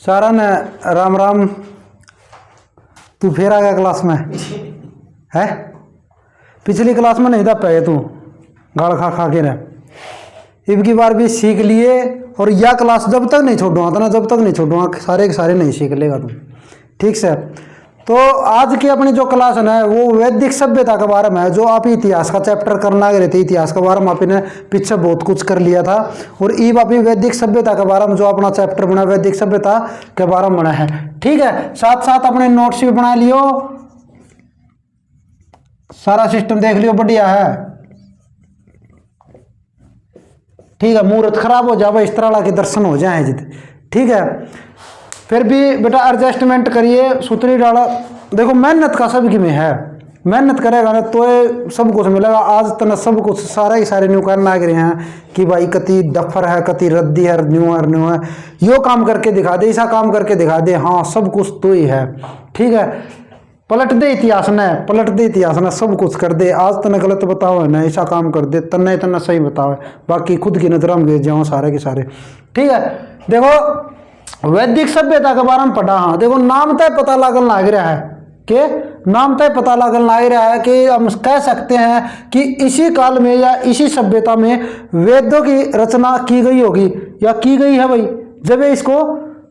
सारन राम राम। तू फिर आ गया क्लास में है? पिछली क्लास में नहीं था पे तू गाड़ खा खा के रह। अब की बार भी सीख लिए और यह क्लास जब तक नहीं छोड़ूंगा ना, जब तक नहीं छोड़ूंगा सारे के सारे नहीं सीख लेगा तू। ठीक से? तो आज की अपनी जो क्लास है ना वो वैदिक सभ्यता के बारे में है। जो आप इतिहास का चैप्टर करना गए थे, इतिहास के बारे में आपने पीछे बहुत कुछ कर लिया था और ईब अपनी वैदिक सभ्यता के बारे में जो अपना चैप्टर बना वैदिक सभ्यता के बारे में बना है। ठीक है, साथ साथ अपने नोट्स भी बना लियो, सारा सिस्टम देख लियो, बढ़िया है। ठीक है, मुहूर्त खराब हो जाए इस तरह के दर्शन हो जाए जित। ठीक है, फिर भी बेटा एडजस्टमेंट करिए, सूत्री डाला। देखो मेहनत का सब की में है, मेहनत करेगा ना तो ये सब कुछ मिलेगा। आज तक सब कुछ सारा ही सारे न्यू करना गिरे हैं कि भाई कति डफर है, कति रद्दी है, न्यू है, यो काम करके दिखा दे, ऐसा काम करके दिखा दे, हाँ सब कुछ तो ही है। ठीक है, पलट दे इतिहास ने, पलट दे इतिहास ने, सब कुछ कर दे। आज तने गलत बताओ है ना, ऐसा काम कर दे, तन्ने इतना सही बताओ, बाकी खुद की नजर में भेज जाओ सारे के सारे। ठीक है, देखो वैदिक सभ्यता के बारे में पढ़ा। हाँ देखो, नाम तय पता लागल लग रहा है कि नाम तय पता लागल लग रहा है कि हम कह सकते हैं कि इसी काल में या इसी सभ्यता में वेदों की रचना की गई होगी या की गई है भाई, जब इसको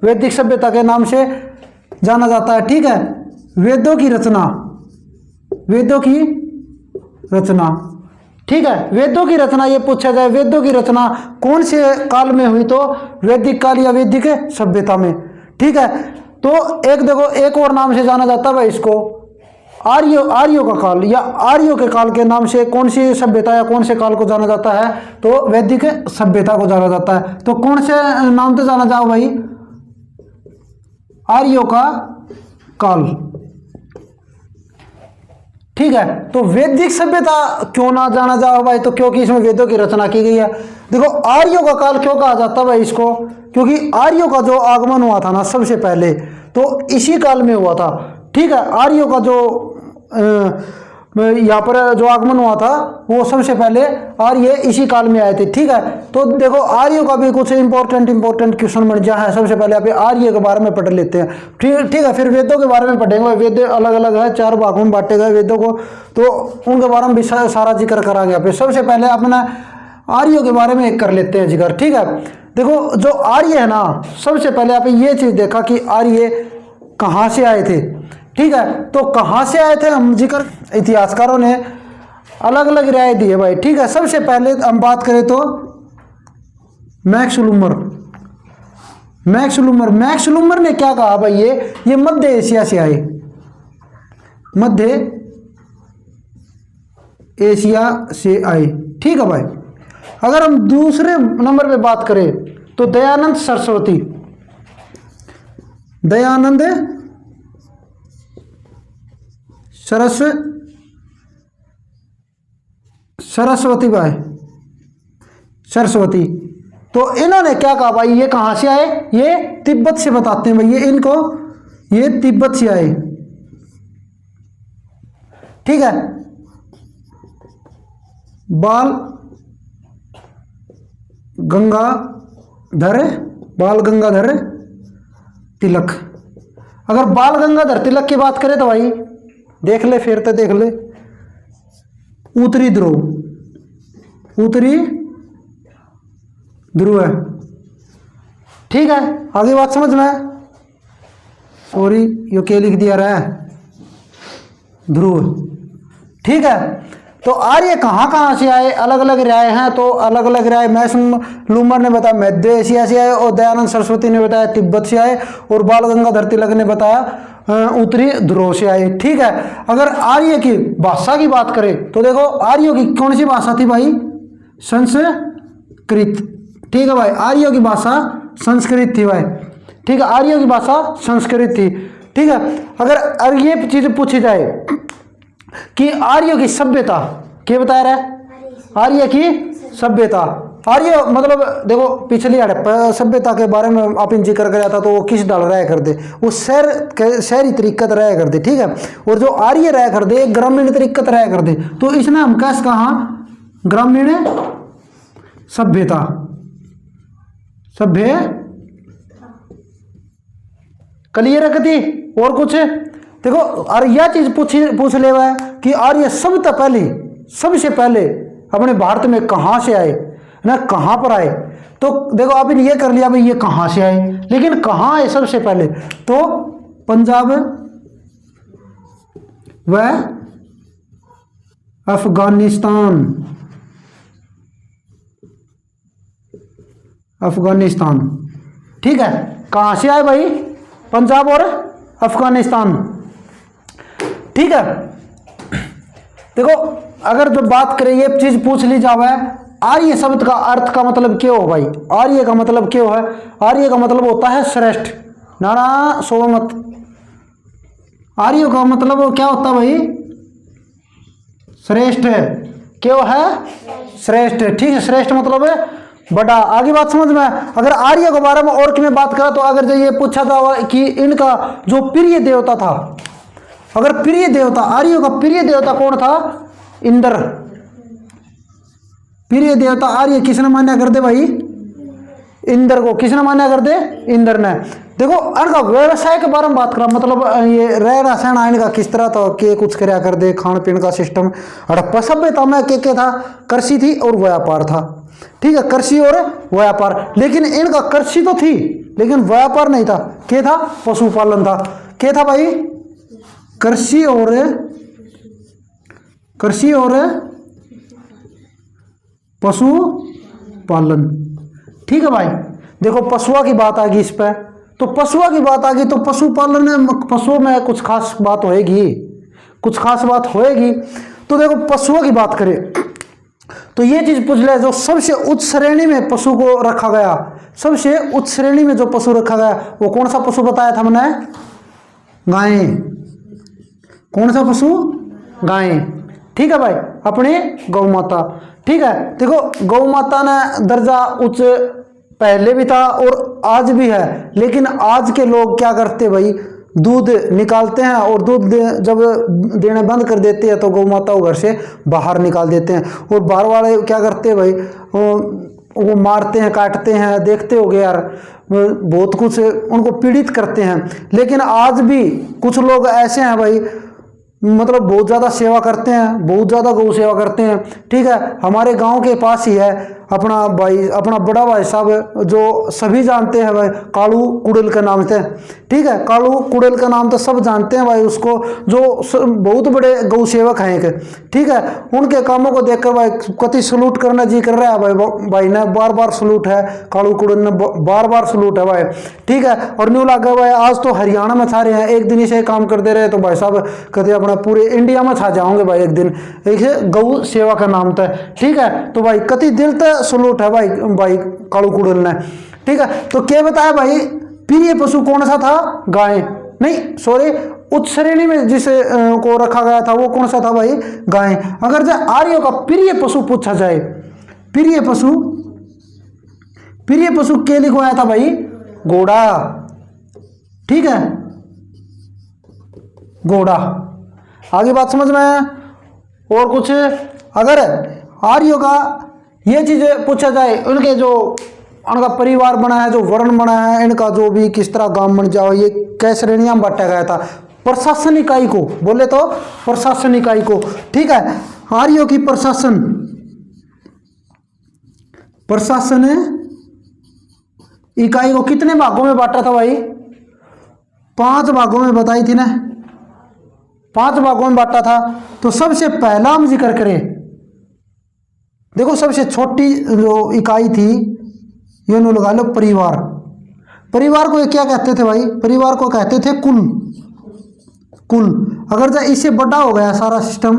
वैदिक सभ्यता के नाम से जाना जाता है। ठीक है, वेदों की रचना, वेदों की रचना। ठीक है, वेदों की रचना ये पूछा जाए, वेदों की रचना कौन से काल में हुई, तो वैदिक काल या वैदिक सभ्यता में। ठीक है, तो एक देखो एक और नाम से जाना जाता है इसको आर्यों का काल या आर्यों के काल के नाम से कौन सी सभ्यता या कौन से काल को जाना जाता है, तो वैदिक सभ्यता को जाना जाता है। तो कौन से नाम से जाना जाओ भाई? आर्यों का काल। ठीक है, तो वैदिक सभ्यता क्यों ना जाना जाओ भाई? तो क्योंकि इसमें वेदों की रचना की गई है। देखो आर्यों का काल क्यों कहा जाता है भाई इसको? क्योंकि आर्यों का जो आगमन हुआ था ना सबसे पहले, तो इसी काल में हुआ था। ठीक है, आर्यों का जो यहाँ पर जो आगमन हुआ था वो सबसे पहले आर्य इसी काल में आए थे। ठीक है, तो देखो आर्यों का भी कुछ इंपॉर्टेंट क्वेश्चन बन जा है। सबसे पहले आप आर्य के बारे में पढ़ लेते हैं। ठीक है, फिर वेदों के बारे में पढ़ेंगे। वेद अलग अलग है, 4 भागों में बांटे गए वेदों को, तो उनके बारे में भी सारा जिक्र करांगे यहाँ पे। सबसे पहले अपना आर्यों के बारे में कर लेते हैं जिक्र। ठीक है, देखो जो आर्य है ना, सबसे पहले आप ये चीज देखा कि आर्य कहाँ से आए थे। ठीक है, तो कहाँ से आए थे हम जिक्र इतिहासकारों ने अलग अलग राय दी है भाई। ठीक है, सबसे पहले हम बात करें तो मैक्सलूमर ने क्या कहा भाई? ये मध्य एशिया से आए, मध्य एशिया से आए। ठीक है भाई, अगर हम दूसरे नंबर पे बात करें तो दयानंद सरस्वती, तो इन्होंने क्या कहा भाई? ये कहाँ से आए? ये तिब्बत से बताते हैं भाई, ये तिब्बत से आए। ठीक है, बाल गंगाधर तिलक। अगर बाल गंगाधर तिलक की बात करें तो भाई देख ले, फिर तो देख ले, उत्तरी ध्रुव है। ठीक है, आगे बात समझ में? सॉरी यो क्या लिख दिया रहा है? ध्रुव। ठीक है, तो आर्य कहाँ से आए? अलग अलग राय हैं, तो अलग अलग राय मैक्सलूमर ने बताया मध्य एशिया से आए, और दयानंद सरस्वती ने बताया तिब्बत से आए, और बाल गंगाधर तिलक ने बताया उत्तरी ध्रुव से आए। ठीक है, अगर आर्य की भाषा की बात करें तो देखो आर्यों की कौन सी भाषा थी भाई? संस्कृत। ठीक है भाई, आर्यों की भाषा संस्कृत थी भाई। ठीक है, आर्यों की भाषा संस्कृत थी। ठीक है, अगर ये चीज पूछी जाए कि आर्यों की सभ्यता क्या बता रहा है? आर्य की सभ्यता, आर्य मतलब देखो पिछली हड़प्पा सभ्यता के बारे में आप जिक्र कराया था, तो वो किस डाल रहा कर दे? वो शहरी तरीकत रहा कर दे। ठीक है, और जो आर्य रहा कर दे ग्रामीण तरीकत रहा कर दे, तो इसने हम कैसे कहा? ग्रामीण सभ्यता, क्लियर है कति? और कुछ देखो, और यह चीज पूछ ले हुआ है कि आर्य सबसे पहले अपने भारत में कहाँ से आए ना, कहाँ पर आए। तो देखो आपने ये कर लिया भाई, ये कहाँ से आए, लेकिन कहाँ आए सबसे पहले? तो पंजाब व अफगानिस्तान। ठीक है, कहाँ से आए भाई? पंजाब और अफगानिस्तान। ठीक है, देखो अगर जो बात करें, ये चीज पूछ ली जावे, आर्य शब्द का अर्थ का मतलब क्या हो भाई? आर्य का मतलब क्या है? आर्य का मतलब होता है श्रेष्ठ। नाना सो मत। आर्य का मतलब क्या होता है भाई? श्रेष्ठ। क्यों है? श्रेष्ठ। ठीक है, श्रेष्ठ मतलब है बड़ा। आगे बात समझ में? अगर आर्य के बारे में और की मैं बात करा तो अगर जो ये पूछा था कि इनका जो प्रिय देवता था, अगर प्रिय देवता, आर्यों का प्रिय देवता कौन था? इंद्र। प्रिय देवता आर्य किसने मान्य कर दे भाई? इंद्र को। किसने मान्य कर दे? इंद्र ने। देखो इनका व्यवसाय के बारे में बात करा, मतलब ये रहना सहना इनका किस तरह था, के कुछ करया कर दे, खान पीन का सिस्टम। हड़प्पा सभ्यता में के था? कृषि थी और व्यापार था। ठीक है, कृषि और व्यापार। लेकिन इनका कृषि तो थी लेकिन व्यापार नहीं था। क्या था? पशुपालन था। क्या था भाई? कृषि और पशुपालन। ठीक है भाई, देखो पशुओं की बात आ गई इस पर, तो पशुओं की बात आ गई तो पशुपालन में, पशुओं में कुछ खास बात होएगी। तो देखो पशुओं की बात करें तो ये चीज पूछ ले, जो सबसे उच्च श्रेणी में पशु को रखा गया, सबसे उच्च श्रेणी में जो पशु रखा गया वो कौन सा पशु बताया था मैंने? गाय। कौन सा पशु? गाय। ठीक है भाई, अपनी गौ माता। ठीक है, देखो गौ माता ने दर्जा उच्च पहले भी था और आज भी है, लेकिन आज के लोग क्या करते भाई? दूध निकालते हैं और दूध जब देना बंद कर देते हैं तो गौ माता को घर से बाहर निकाल देते हैं। और बाहर वाले क्या करते हैं भाई? वो मारते हैं, काटते हैं। देखते होगे यार, बहुत कुछ उनको पीड़ित करते हैं। लेकिन आज भी कुछ लोग ऐसे हैं भाई, मतलब बहुत ज़्यादा सेवा करते हैं, बहुत ज़्यादा गौ सेवा करते हैं। ठीक है, हमारे गांव के पास ही है अपना भाई, अपना बड़ा भाई साहब जो सभी जानते हैं भाई, कालू कुड़ेल के नाम से। ठीक है, कालू कुड़ेल का नाम तो सब जानते हैं भाई उसको, जो बहुत बड़े गौ सेवक हैं एक। ठीक है, उनके कामों को देखकर भाई कति सलूट करना जी कर रहा है भाई ने बार बार सलूट है, कालू कुड़ेल ने बार बार सलूट है भाई। ठीक है, और न्यू लागा भाई आज तो हरियाणा में छा रहे हैं, एक दिन से काम करते रहे तो भाई साहब कहते अपना पूरे इंडिया में छा जाओगे भाई एक दिन, एक गौ सेवा का नाम था। ठीक है, तो भाई कति दिल तक सलूट है भाई कालू कुड़ेल ने। ठीक है, तो क्या बताया भाई? प्रिय पशु कौन सा था? गाय। नहीं सॉरी, उच्च श्रेणी में जिसे को रखा गया था वो कौन सा था भाई? गाय। अगर जो आर्यों का प्रिय पशु पूछा जाए, प्रिय पशु के लिए को आया था भाई? घोड़ा। ठीक है, घोड़ा। आगे बात समझ में है? और कुछ अगर आर्यों का ये चीज पूछा जाए, उनके जो उनका परिवार बना है, जो वर्ण बना है, इनका जो भी किस तरह गांव बन जाओ, ये कै श्रेणियां में बांटा गया था? प्रशासन इकाई को बोले तो प्रशासन इकाई को। ठीक है, आर्यों की प्रशासन इकाई को कितने भागों में बांटा था भाई? 5 भागों में बताई थी ना, 5 भागों में बांटा था। तो सबसे पहला हम जिक्र करें, देखो सबसे छोटी जो इकाई थी ये नो लगा लो परिवार। परिवार को ये क्या कहते थे भाई? परिवार को कहते थे कुल। अगर जो इससे बड़ा हो गया सारा सिस्टम,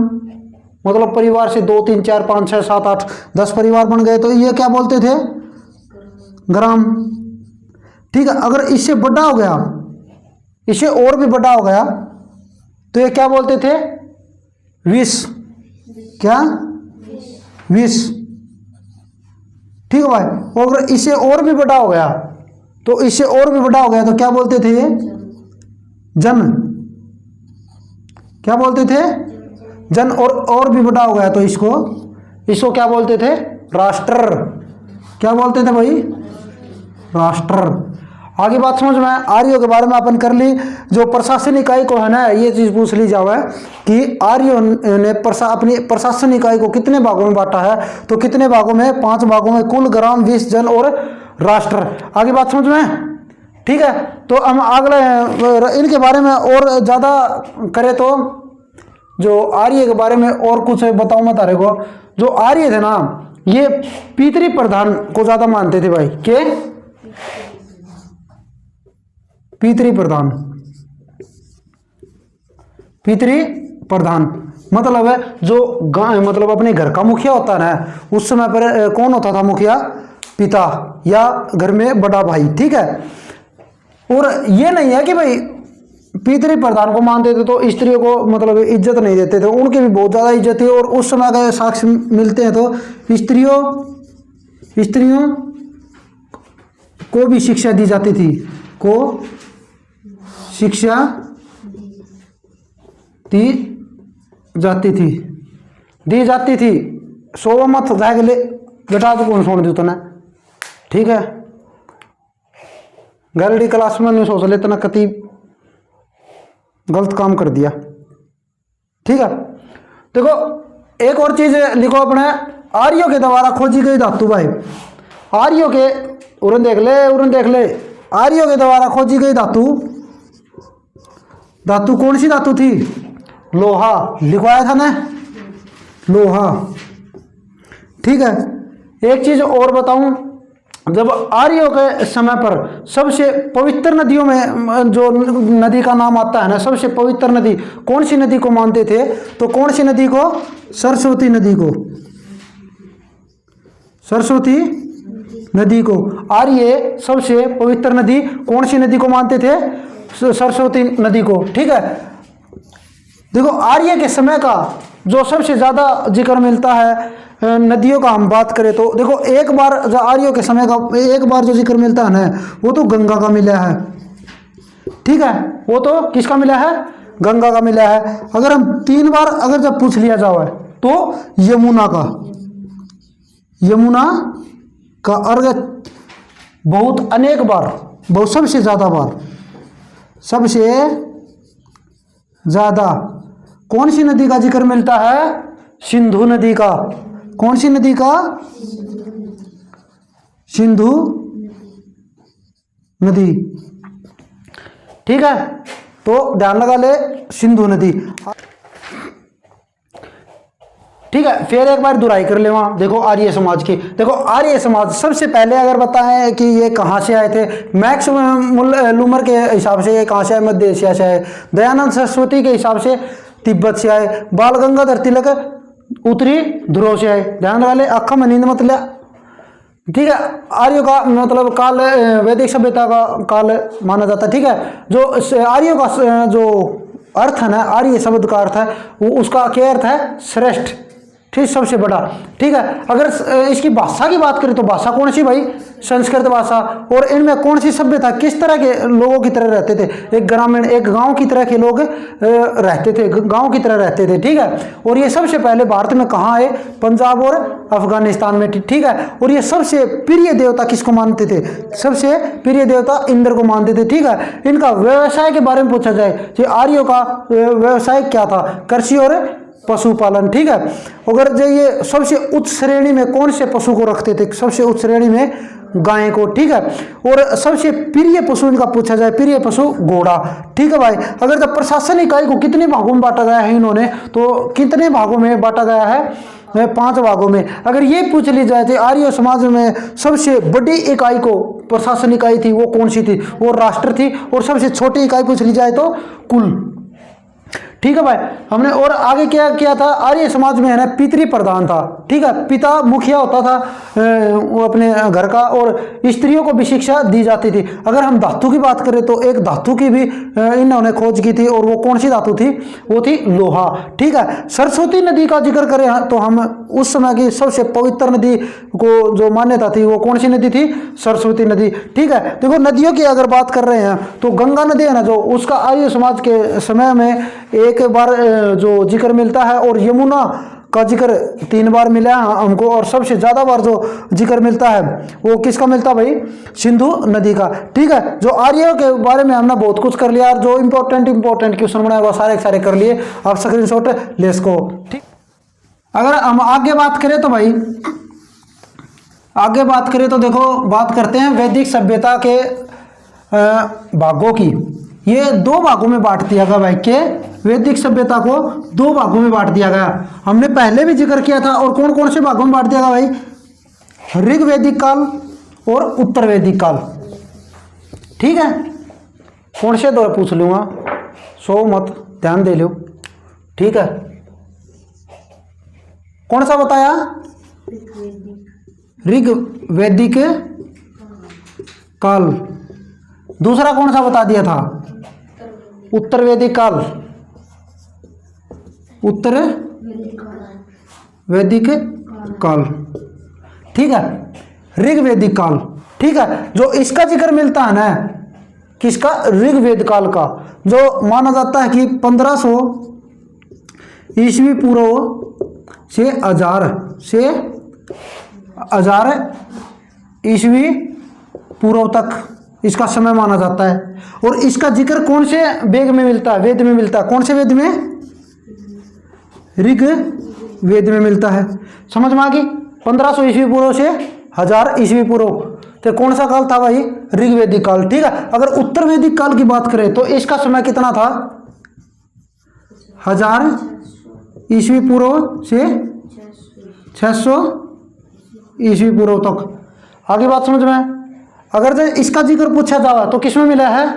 मतलब परिवार से 2 3 4 5 6 7 8 10 परिवार बन गए तो ये क्या बोलते थे? ग्राम। ठीक है, अगर इससे बड़ा हो गया, इससे और भी बड़ा हो गया तो ये क्या बोलते थे? विश्व। क्या? विश्व। ठीक है भाई, और अगर इससे और भी बड़ा हो गया तो इससे और भी बड़ा हो गया तो क्या बोलते थे? जन। क्या बोलते थे? जन। और भी बड़ा हो गया तो इसको क्या बोलते थे? राष्ट्र। क्या बोलते थे भाई? राष्ट्र। आगे बात समझ में, आर्यों के बारे में अपन कर ली। जो प्रशासन इकाई को है ना, ये चीज पूछ ली जावे कि आर्यों ने अपनी प्रशासन इकाई को कितने भागों में बांटा है, तो कितने भागों में, 5 भागों में, कुल, ग्राम, 20 जन और राष्ट्र। आगे बात समझ में, ठीक है। तो हम अगले इनके बारे में और ज्यादा करें तो जो आर्य के बारे में और कुछ बताऊं मैं तारे को। जो आर्य थे ना, ये पितृ प्रधान को ज्यादा मानते थे भाई। के पितृ प्रधान, पितृ प्रधान मतलब है जो मतलब अपने घर का मुखिया होता है ना, उस समय पर कौन होता था मुखिया? पिता या घर में बड़ा भाई, ठीक है। और ये नहीं है कि भाई पितृ प्रधान को मानते थे तो स्त्रियों को मतलब इज्जत नहीं देते थे, उनकी भी बहुत ज्यादा इज्जत थी। और उस समय का साक्ष्य मिलते हैं तो स्त्रियों को भी शिक्षा दी जाती थी, को शिक्षा दी जाती थी। सो मत जाए बेटा तो कौन सुन दी तो ना, ठीक है। गलती क्लास में नहीं सोच लेते ना, कति गलत काम कर दिया, ठीक है। देखो एक और चीज लिखो अपने, आर्यों के द्वारा खोजी गई धातु भाई। आर्यों के उरन देख ले, आर्यों के द्वारा खोजी गई धातु कौन सी धातु थी? लोहा। लिखवाया था ना, लोहा, ठीक है। एक चीज और बताऊं, जब आर्यों के समय पर सबसे पवित्र नदियों में जो नदी का नाम आता है ना, सबसे पवित्र नदी कौन सी नदी को मानते थे? तो कौन सी नदी को? सरस्वती नदी को। सरस्वती नदी को आर्य सबसे पवित्र नदी कौन सी नदी को मानते थे? सरस्वती नदी को, ठीक है। देखो आर्य के समय का जो सबसे ज्यादा जिक्र मिलता है नदियों का हम बात करें तो देखो, एक बार जो आर्यों के समय का एक बार जो जिक्र मिलता है ना, वो तो गंगा का मिला है, ठीक है। वो तो किसका मिला है? गंगा का मिला है। अगर हम 3 बार अगर जब पूछ लिया जाए तो यमुना का अर्घ बहुत अनेक बार, बहुत सबसे ज्यादा कौन सी नदी का जिक्र मिलता है? सिंधु नदी का। कौन सी नदी का? सिंधु नदी, ठीक है। तो ध्यान लगा ले, सिंधु नदी, ठीक है। फिर एक बार दुराई कर ले वहां। देखो आर्य समाज की, देखो आर्य समाज सबसे पहले अगर बताएं कि ये कहाँ से आए थे, मैक्स लूमर के हिसाब से ये कहाँ से आए? मध्य एशिया से आए। दयानंद सरस्वती के हिसाब से तिब्बत से आए। बाल गंगाधर तिलक उत्तरी ध्रुव से आए। ध्यान लगा ले, अखा में नींद मत ले, ठीक है। आर्यों का मतलब काल वैदिक सभ्यता का काल माना जाता है, ठीक है। जो आर्यों का जो अर्थ है ना, आर्य शब्द का अर्थ है वो, उसका क्या अर्थ है? श्रेष्ठ, ठीक, सबसे बड़ा, ठीक है। अगर इसकी भाषा की बात करें तो भाषा कौन सी भाई? संस्कृत भाषा। और इनमें कौन सी सभ्यता, किस तरह के लोगों की तरह रहते थे? एक ग्रामीण, एक गांव की तरह के लोग रहते थे, गांव की तरह रहते थे, ठीक है। और ये सबसे पहले भारत में कहाँ आए? पंजाब और अफगानिस्तान में, ठीक है। और ये सबसे प्रिय देवता किसको मानते थे? सबसे प्रिय देवता इंद्र को मानते थे, ठीक है। इनका व्यवसाय के बारे में पूछा जाए कि आर्यों का व्यवसाय क्या था? कृषि और पशुपालन, ठीक है। अगर जो ये सबसे उच्च श्रेणी में कौन से पशु को रखते थे? सबसे उच्च श्रेणी में गाय को, ठीक है। और सबसे प्रिय पशु इनका पूछा जाए, प्रिय पशु घोड़ा, ठीक है भाई। अगर जब प्रशासन इकाई को कितने भागों में बांटा गया है इन्होंने, तो कितने भागों में बांटा गया है? 5 भागों में। अगर ये पूछ ली जाए थे आर्य समाज में सबसे बड़ी इकाई को प्रशासन इकाई थी वो कौन सी थी? वो राष्ट्र थी। और सबसे छोटी इकाई पूछ ली जाए तो कुल, ठीक है भाई। हमने और आगे क्या किया था? आर्य समाज में है ना पितृ प्रधान था, ठीक है। पिता मुखिया होता था वो अपने घर का, और स्त्रियों को भी शिक्षा दी जाती थी। अगर हम धातु की बात करें तो एक धातु की भी इन्होंने खोज की थी, और वो कौन सी धातु थी? वो थी लोहा, ठीक है। सरस्वती नदी का जिक्र करें तो हम उस समय की सबसे पवित्र नदी को जो मान्यता थी वो कौन सी नदी थी? सरस्वती नदी, ठीक है। देखो नदियों की अगर बात कर रहे हैं तो गंगा नदी है ना, जो उसका आर्य समाज के समय में एक बार जो जिक्र मिलता है, और यमुना का जिक्र 3 बार मिला है हमको, और सबसे ज़्यादा बार जो जिक्र मिलता है वो किसका मिलता है भाई? सिंधु नदी का। ठीक है, जो आर्यों के बारे में हमने बहुत कुछ कर लिया, और जो इंपॉर्टेंट क्वेश्चन बनाए वो सारे के सारे कर लिए। आप स्क्रीनशॉट ले इसको। ठीक, अगर हम आगे बात करें तो भाई, आगे बात करें तो देखो, बात करते हैं वैदिक सभ्यता के भागों की। ये 2 भागों में बांट दिया गया भाई, के वैदिक सभ्यता को 2 भागों में बांट दिया गया। हमने पहले भी जिक्र किया था। और कौन कौन से भागों में बांट दिया गया भाई? ऋग वैदिक काल और उत्तर वैदिक काल। ठीक है, कौन से 2 पूछ लूँगा, सो मत ध्यान दे लो। ठीक है, कौन सा बताया? ऋग वैदिक काल। दूसरा कौन सा बता दिया था? उत्तर वैदिक काल। उत्तर वैदिक काल। ठीक है, ऋग वैदिक काल। ठीक है, जो इसका जिक्र मिलता है ना, किसका? ऋग वेद काल का, जो माना जाता है कि 1500 ईस्वी पूर्व से 1000 ईस्वी पूर्व तक इसका समय माना जाता है। और इसका जिक्र कौन से वेद में मिलता है? वेद में मिलता है। कौन से वेद में? ऋग वेद में मिलता है। समझ में आ गई? 1500 ईस्वी पूर्व से 1000 ईस्वी पूर्व, तो कौन सा काल था भाई? ऋग वैदिक काल। ठीक है, अगर उत्तर वैदिक काल की बात करें तो इसका समय कितना था? 1000 ईस्वी पूर्व से 600 ईस्वी पूर्व तक। आगे बात समझ में? अगर जो इसका जिक्र पूछा जावा तो किसमें मिला है?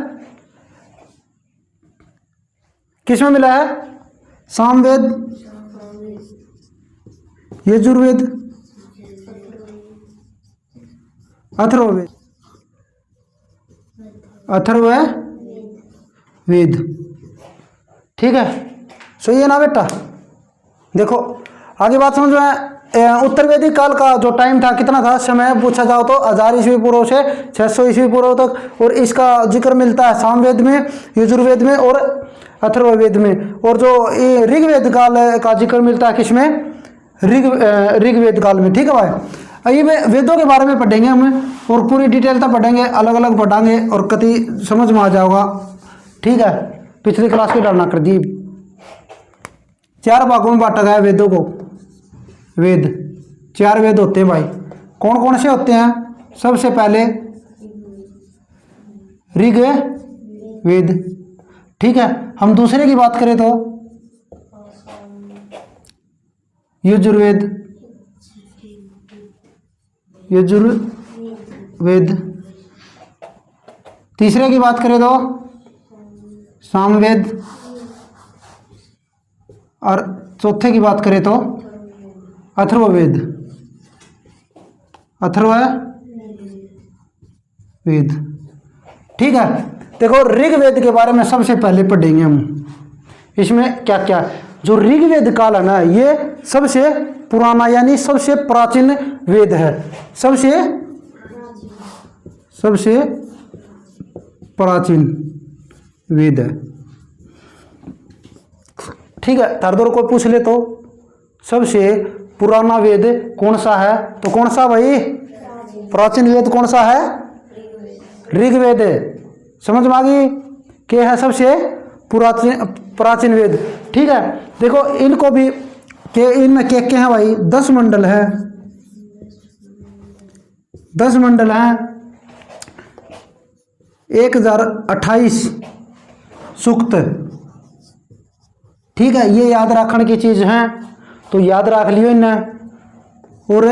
किसमें मिला है? सामवेद, यजुर्वेद, अथर्ववेद, अथर्ववेद। ठीक है, सही है ना बेटा? देखो आगे बात समझ में। उत्तर वैदिक काल का जो टाइम था, कितना था समय पूछा जाओ तो 1000 ईस्वी पूर्व से 600 ईस्वी पूर्व तक। और इसका जिक्र मिलता है सामवेद में, यजुर्वेद में और अथर्ववेद में। और जो ऋग्वेद काल का जिक्र मिलता है किसमें? ऋग्वेद काल में। ठीक है भाई, ये वेदों के बारे में पढ़ेंगे हम, और पूरी डिटेल तक पढ़ेंगे, अलग अलग पढ़ाएंगे, और कति समझ में आ जाओगा। ठीक है, पिछली क्लास की डालना कर दी। 4 भागों में बांटा गया वेदों को। वेद 4 वेद होते हैं भाई। कौन कौन से होते हैं? सबसे पहले ऋग वेद। ठीक है, हम दूसरे की बात करें तो यजुर्वेद, यजुर्वेद। तीसरे की बात करें तो सामवेद, और चौथे की बात करें तो अथर्ववेद, अथर्ववेद। ठीक है, देखो ऋग्वेद के बारे में सबसे पहले पढ़ेंगे हम। इसमें क्या क्या? जो ऋग्वेद काल है ना, ये सबसे पुराना यानी सबसे प्राचीन वेद है। सबसे प्राचीन वेद है। ठीक है, थर्दोर कोई पूछ ले तो सबसे पुराना वेद कौन सा है? तो कौन सा भाई? प्राचीन वेद कौन सा है? ऋग्वेद। समझ में आ गई? क्या है सबसे प्राचीन वेद। ठीक है, देखो इनको भी के इनमें क्या क्या है भाई? 10 मंडल है। 10 मंडल हैं, 1028 सूक्त। ठीक है, ये याद रखने की चीज़ है तो याद रख लियो इन्हें। और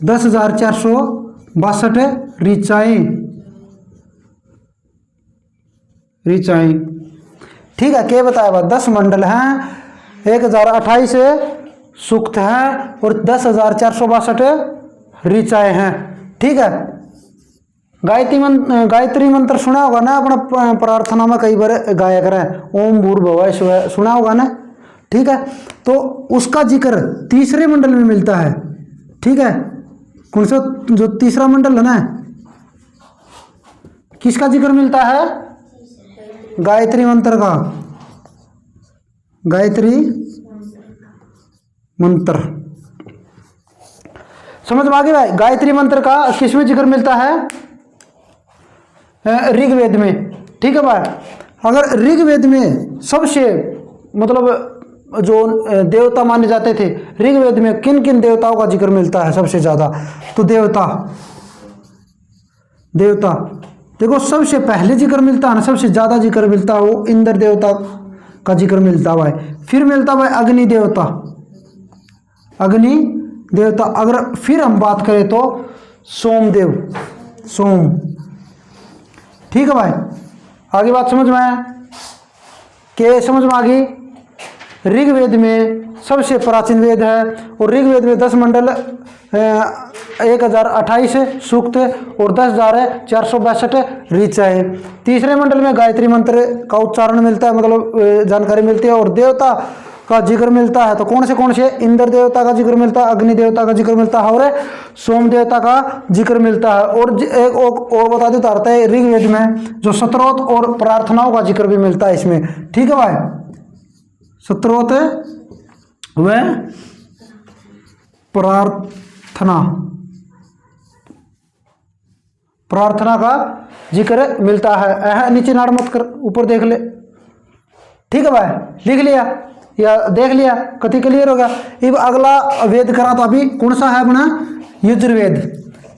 10,462 ऋचाएँ। ठीक है, क्या बताया? 10 मंडल हैं, 1028 सूक्त हैं, और 10,462 ऋचाएँ हैं। ठीक है, गायत्री मंत्र सुना होगा ना अपना, प्रार्थना में कई बार गाया करें, ओम भूर्भुवः स्वः, सुना होगा ना। ठीक है, तो उसका जिक्र तीसरे मंडल में मिलता है। ठीक है, कौन सा? जो तीसरा मंडल है ना, किसका जिक्र मिलता है? गायत्री मंत्र का। गायत्री मंत्र। समझ में आ गया भाई। गायत्री मंत्र का किसमें जिक्र मिलता है? ऋग्वेद में। ठीक है भाई। अगर ऋग्वेद में सबसे मतलब जो देवता माने जाते थे, ऋग्वेद में किन किन देवताओं का जिक्र मिलता है सबसे ज्यादा? तो देवता देखो सबसे पहले जिक्र मिलता है ना, सबसे ज्यादा जिक्र मिलता है वो इंद्र देवता का जिक्र मिलता है भाई। फिर मिलता है भाई अग्नि देवता। अगर फिर हम बात करें तो सोमदेव, सोम। ठीक है भाई। आगे बात समझ में आया? के समझ में आ गई? ऋग्वेद में सबसे प्राचीन वेद है और ऋग्वेद में 10 मंडल 1028 सूक्त और 10,462 ऋचा है। तीसरे मंडल में गायत्री मंत्र का उच्चारण मिलता है, मतलब जानकारी मिलती है। और देवता का जिक्र मिलता है तो कौन से? इंद्र देवता का जिक्र मिलता है, अग्नि देवता का जिक्र मिलता है और सोम देवता का जिक्र मिलता है। और एक और बता देता रहता है ऋग्वेद में जो स्तोत्र और प्रार्थनाओं का जिक्र भी मिलता है इसमें। ठीक है भाई। स्तोत्र व प्रार्थना का जिक्र मिलता है। नीचे नाड़ मत कर, ऊपर देख ले। ठीक है भाई। लिख लिया या देख लिया? कति क्लियर होगा? अब अगला वेद करा तो अभी कौन सा है अपना? यजुर्वेद।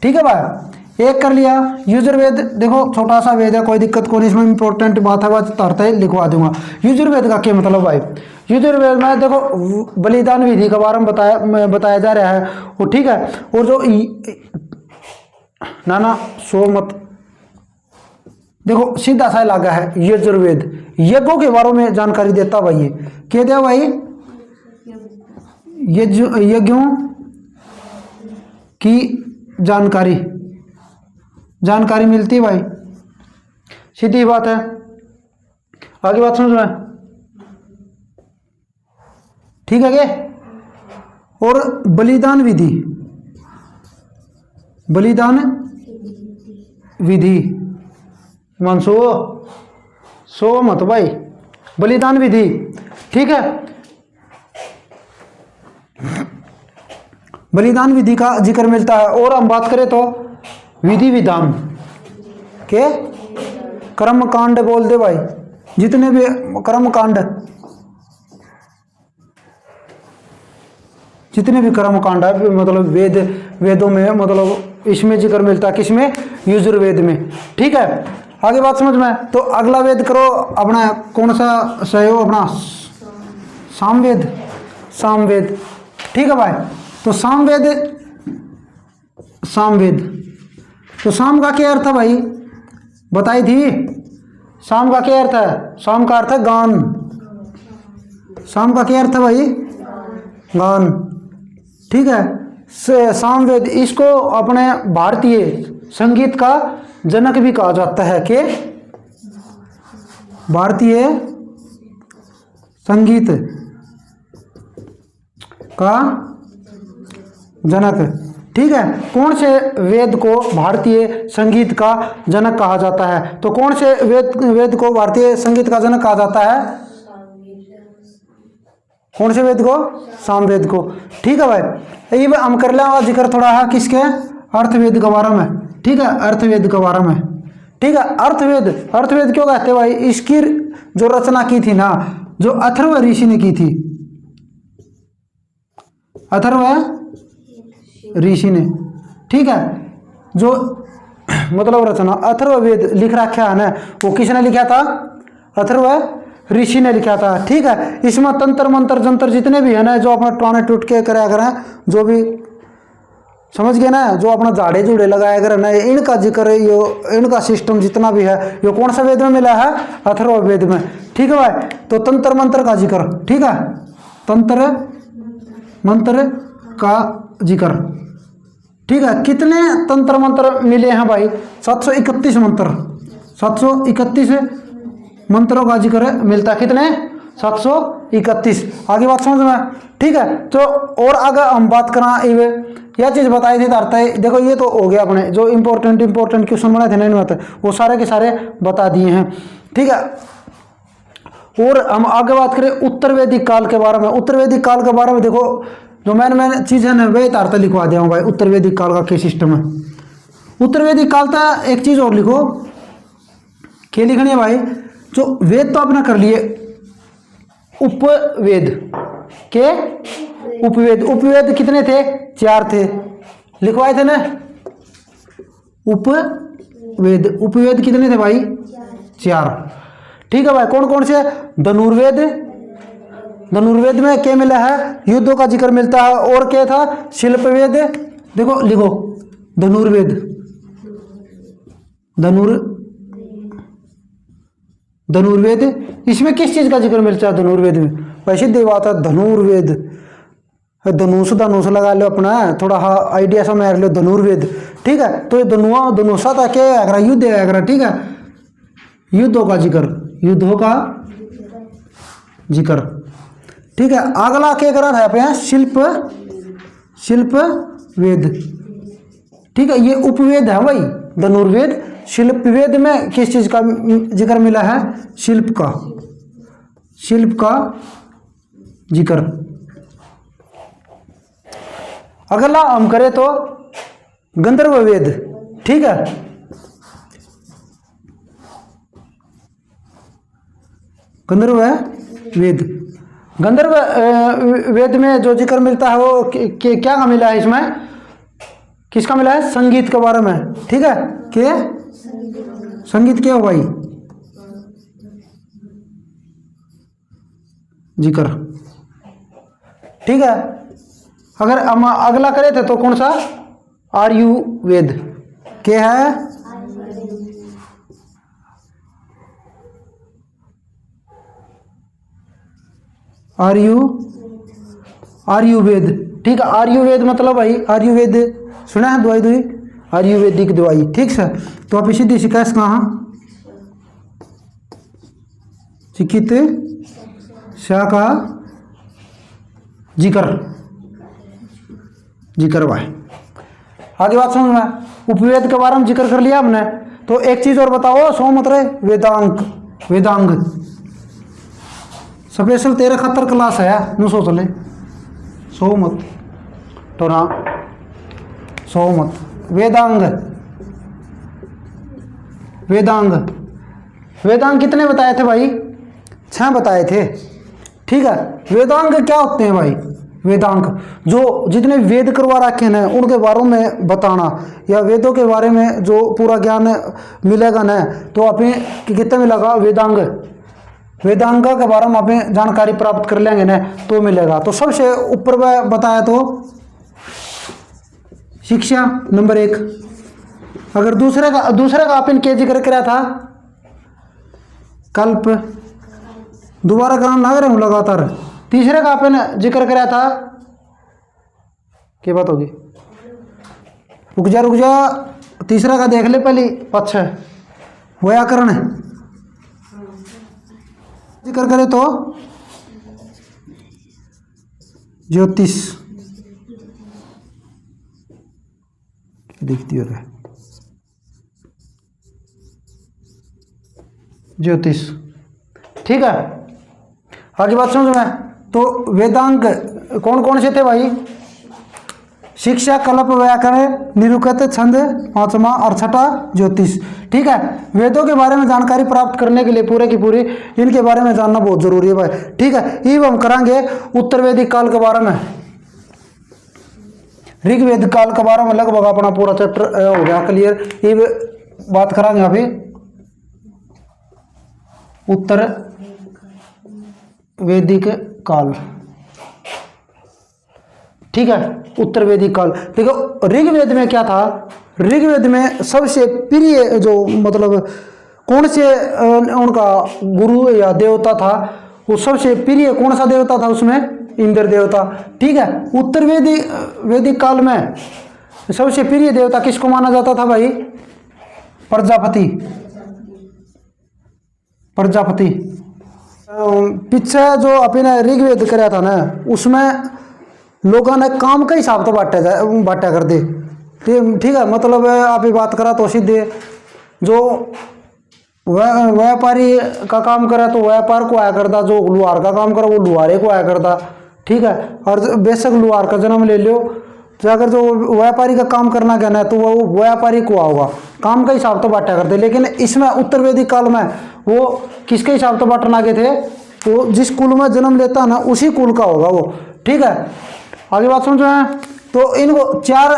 ठीक है भाई। एक कर लिया यजुर्वेद। देखो छोटा सा वेद है, कोई दिक्कत कोई नहीं, इसमें इंपॉर्टेंट बात है वह तरते लिखवा दूंगा। यजुर्वेद का क्या मतलब भाई? यजुर्वेद में देखो बलिदान विधि के बारे में बताया जा रहा है वो। ठीक है। और जो ना सो मत देखो सीधा सा लगा है यजुर्वेद, यज्ञों के बारे में जानकारी देता भाई। ये क्या दिया भाई? यज्ञों की जानकारी मिलती है भाई। सीधी बात है। आगे बात समझ में? ठीक है क्या? और बलिदान विधि मानसो सो मत भाई। बलिदान विधि। ठीक है। बलिदान विधि का जिक्र मिलता है। और हम बात करें तो विधि विधान के कर्म कांड बोल दे भाई। जितने भी कर्म कांड है मतलब वेदों में, मतलब इसमें जिक्र मिलता है। किसमें? यजुर्वेद में। ठीक है। आगे बात समझ में? तो अगला वेद करो अपना कौन सा सही हो? अपना सामवेद। ठीक है भाई। तो सामवेद तो साम का क्या अर्थ है भाई? बताई थी। साम का क्या अर्थ है? साम का अर्थ है गान। साम का क्या अर्थ है भाई? गान। ठीक है। सामवेद इसको अपने भारतीय संगीत का जनक भी कहा जाता है कि भारतीय संगीत का जनक। ठीक है। कौन से वेद को भारतीय संगीत का जनक कहा जाता है? तो कौन से वेद को भारतीय संगीत का जनक कहा जाता है? कौन से वेद को? सामवेद को। ठीक है भाई। ये हम कर लेंगे जिक्र थोड़ा है किसके? अर्थवेद के बारे में। ठीक है। अर्थवेद के बारे में। ठीक है। अर्थवेद क्यों कहते हैं भाई? इसकी जो रचना की थी ना, जो अथर्व ऋषि ने की थी। अथर्व ऋषि ने। ठीक है। जो मतलब रचना अथर्ववेद लिख रखा है ना, वो किसने लिखा था? अथर्व ऋषि ने लिखा था। ठीक है। इसमें तंत्र मंत्र जंत्र जितने भी है ना, जो अपना टोने टूट के कराया करें, जो भी समझ गए ना, जो अपना झाड़े झूड़े लगाया करें ना, इनका जिक्र यो इनका सिस्टम जितना भी है ये कौन सा वेद में मिला है? अथर्ववेद में। ठीक है भाई। तो तंत्र मंत्र का जिक्र। ठीक है। तंत्र मंत्र का जिक्र। ठीक है। कितने तंत्र मंत्र मिले हैं भाई? 731 मंत्र। 731 मंत्रों का जिक्र मिलता है। कितने? 731। आगे बात समझ में? ठीक है। तो और आगे हम बात करना यह चीज बताई थी तारता है। देखो ये तो हो गया अपने जो इंपॉर्टेंट क्वेश्चन बनाए थे नहीं होते वो सारे के सारे बता दिए हैं। ठीक है। और हम आगे बात करें उत्तर वैदिक काल के बारे में। उत्तर वैदिक काल के बारे में देखो जो मैंने चीज़ है ना वही तारता लिखवा दिया हूँ भाई। उत्तर वैदिक काल का क्या सिस्टम है। उत्तर वैदिक काल था। एक चीज़ और लिखो, क्या लिखनी है भाई, जो वेद तो आपने कर लिए, उपवेद के उपवेद, उपवेद कितने थे, 4 थे, लिखवाए थे ना। उपवेद, उपवेद कितने थे भाई, 4। ठीक है भाई। कौन कौन से, धनुर्वेद, धनुर्वेद में क्या मिला है, युद्धों का जिक्र मिलता है। और क्या था, शिल्पवेद, देखो लिखो धनुर्वेद, धनुर्वेद, इसमें किस चीज का जिक्र मिलता है धनुर्वेद में, वैसे देवाता धनुर्वेद, धनुष धनुष लगा लो अपना, थोड़ा आइडिया समझ लो धनुर्वेद। ठीक है, तो ये धनुषा था क्या अगर युद्ध है अगर, ठीक है, युद्धों का जिक्र, युद्धों का जिक्र। ठीक है, अगला क्या करा था यहाँ पे, शिल्प वेद। ठीक है, ये उपवेद है भाई, धनुर्वेद। शिल्प वेद में किस चीज का जिक्र मिला है, शिल्प का जिक्र। अगला हम करें तो गंधर्व वेद। ठीक है, गंधर्व वेद, गंधर्व वेद में जो जिक्र मिलता है वो क्या का मिला है, इसमें किसका मिला है, संगीत के बारे में। ठीक है, के संगीत क्या हो भाई, जिक्र। ठीक है, अगर हम अगला करें थे तो कौन सा, आयुर्वेद, क्या है, आयुर्वेद। ठीक है, आयुर्वेद मतलब भाई, आयुर्वेद सुना है, दवाई दुई, आयुर्वेदिक दवाई। ठीक है, तो आप सीधी शिकायत कहाँ, चिकित्सा का जिक्र भाई। आगे बात समझ में, उपवेद के बारे में जिक्र कर लिया हमने। तो एक चीज और बताओ, सोमत रे वेदांग स्पेशल 13 क्लास है नु सोच ले, सोमत टोरा सोमत वेदांग कितने बताए थे भाई, 6 बताए थे। ठीक है, वेदांग क्या होते हैं भाई, वेदांग जो जितने वेद करवा रखे हैं उनके बारे में बताना, या वेदों के बारे में जो पूरा ज्ञान मिलेगा ना, तो आपने कितना मिलेगा, वेदांग के बारे में आप जानकारी प्राप्त कर लेंगे ना तो मिलेगा। तो सबसे ऊपर बताया तो शिक्षा नंबर 1। अगर दूसरे का आपने क्या जिक्र करा था, कल्प, दोबारा कराना लग रहे हूँ लगातार। तीसरे का आपने जिक्र करा था, क्या बात होगी, रुक जा, तीसरा का देख ले पहले, अच्छा व्याकरण जिक्र करे तो ज्योतिष, दिखती है ज्योतिष। ठीक है, आगे बात समझ में। तो वेदांग कौन कौन से थे भाई, शिक्षा, कल्प, व्याकरण, निरुक्त, छंद 5वां और 6वां ज्योतिष। ठीक है, वेदों के बारे में जानकारी प्राप्त करने के लिए पूरे की पूरी इनके बारे में जानना बहुत जरूरी है भाई। ठीक है, ये हम करांगे उत्तर वैदिक काल के बारे में, ऋग्वेद काल के बारे में लगभग अपना पूरा चैप्टर हो गया क्लियर। ये बात करांगे अभी उत्तर वैदिक काल। ठीक है, उत्तर वैदिक काल। देखो ऋग्वेद में क्या था, ऋग्वेद में सबसे प्रिय जो मतलब कौन से उनका गुरु या देवता था, वो सबसे प्रिय कौन सा देवता था उसमें, इंद्र देवता। ठीक है, उत्तर वैदिक काल में सबसे प्रिय देवता किसको माना जाता था भाई, प्रजापति। पीछे जो अपने ऋग्वेद कराया था ना, उसमें लोगों ने काम के हिसाब से बांटा कर दे। ठीक है, मतलब आप बात करा तो सीधे जो व्यापारी का काम करा तो व्यापार को आया करता, जो लुहार का काम करा वो लुहारे को आया करता। ठीक है। और बेशक लुहार का जन्म ले लो, तो अगर जो व्यापारी का काम करना कहना है तो वो व्यापारी को होगा, काम का हिसाब तो बांटा करते। लेकिन इसमें उत्तर वैदिक काल में वो किसके हिसाब तो बांटना के थे, तो जिस कुल में जन्म लेता है ना उसी कुल का होगा वो, ठीक है। आगे बात समझ में। तो इनको 4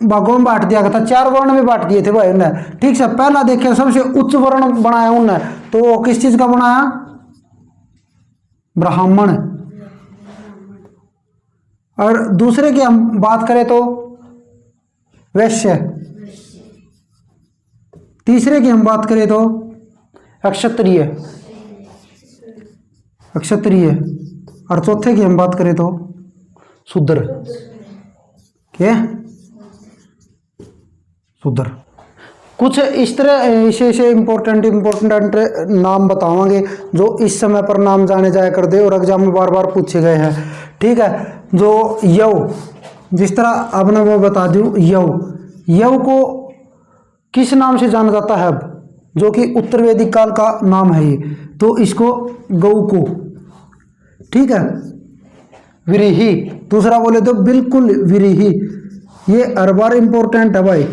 भागों में बांट दिया गया था, 4 वर्ण में बांट दिए थे भाई उन्हें, ठीक है। पहला देखिए सबसे उच्च वर्ण बनाया उन्हें, तो वो किस चीज का बनाया, ब्राह्मण। और दूसरे की हम बात करें तो वैश्य, तीसरे की हम बात करें तो क्षत्रिय, क्षत्रिय, और चौथे की हम बात करें तो शूद्र, क्या शूद्र। कुछ इस तरह ऐसे इंपॉर्टेंट नाम बतावांगे जो इस समय पर नाम जाने जाया कर दे और एग्जाम में बार बार पूछे गए हैं, ठीक है। जो यव, जिस तरह आपने वो बता दूं, यव को किस नाम से जाना जाता है अब, जो कि उत्तर वैदिक काल का नाम है ये, तो इसको गौ को, ठीक है। विरीही, दूसरा बोले तो बिल्कुल विरीही, ये हर बार इंपॉर्टेंट है भाई,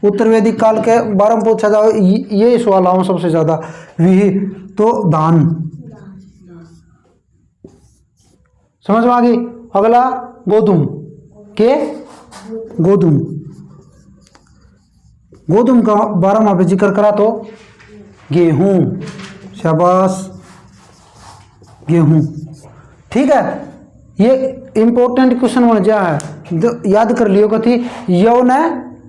उत्तर वैदिक काल के बारे में पूछा जाओ ये सवाल आओ सबसे ज्यादा। विही तो दान, समझ में आ गई। अगला गोधुम के, गोधुम, गोधुम का 12 पे जिक्र करा तो गेहूं, शाबाश, गेहूं, ठीक है। ये इंपॉर्टेंट क्वेश्चन बन गया है, जो याद कर लियो कथी, यव ने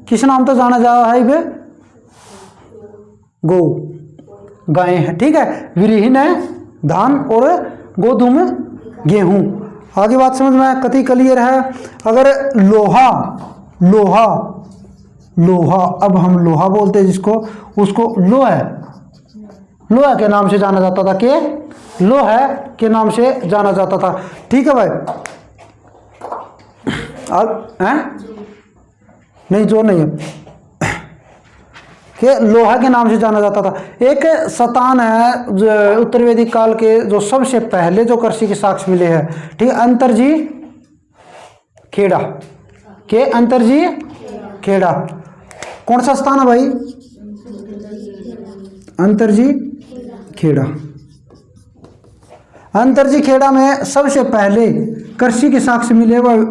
किस नाम तो जाना जा रहा है बे, गौ, गाय है, ठीक है। विरीही ने धान और गोधुम गेहूं। आगे बात समझ में कथी क्लियर है। अगर लोहा, लोहा, लोहा, अब हम लोहा बोलते हैं जिसको, उसको लोह, लोहा के नाम से जाना जाता था, के लोह के नाम से जाना जाता था, ठीक है भाई। अब नहीं, जो नहीं है कि लोहा के नाम से जाना जाता था। एक स्थान है जो उत्तर वैदिक काल के जो सबसे पहले जो कृषि के साक्ष्य मिले हैं, ठीक है, अंतरजी खेड़ा, के अंतरजी खेड़ा, कौन सा स्थान है भाई, अंतरजी खेड़ा। अंतरजी खेड़ा में सबसे पहले कृषि के साक्ष्य मिले वह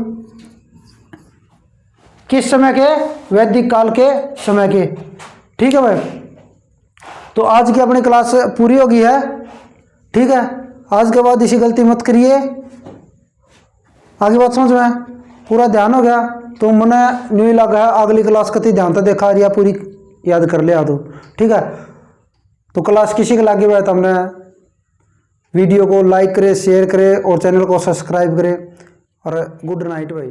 किस समय के, वैदिक काल के समय के, ठीक है भाई। तो आज की अपनी क्लास पूरी हो गई है, ठीक है। आज के बाद इसी गलती मत करिए। आगे बात समझ में पूरा ध्यान हो गया तो मैंने न्यू लगा है, अगली क्लास कति ध्यान तो देखा रिया पूरी याद कर लिया तो, ठीक है। तो क्लास किसी के लागे हुआ है तो हमने वीडियो को लाइक करे, शेयर करे और चैनल को सब्सक्राइब करे। और गुड नाइट भाई।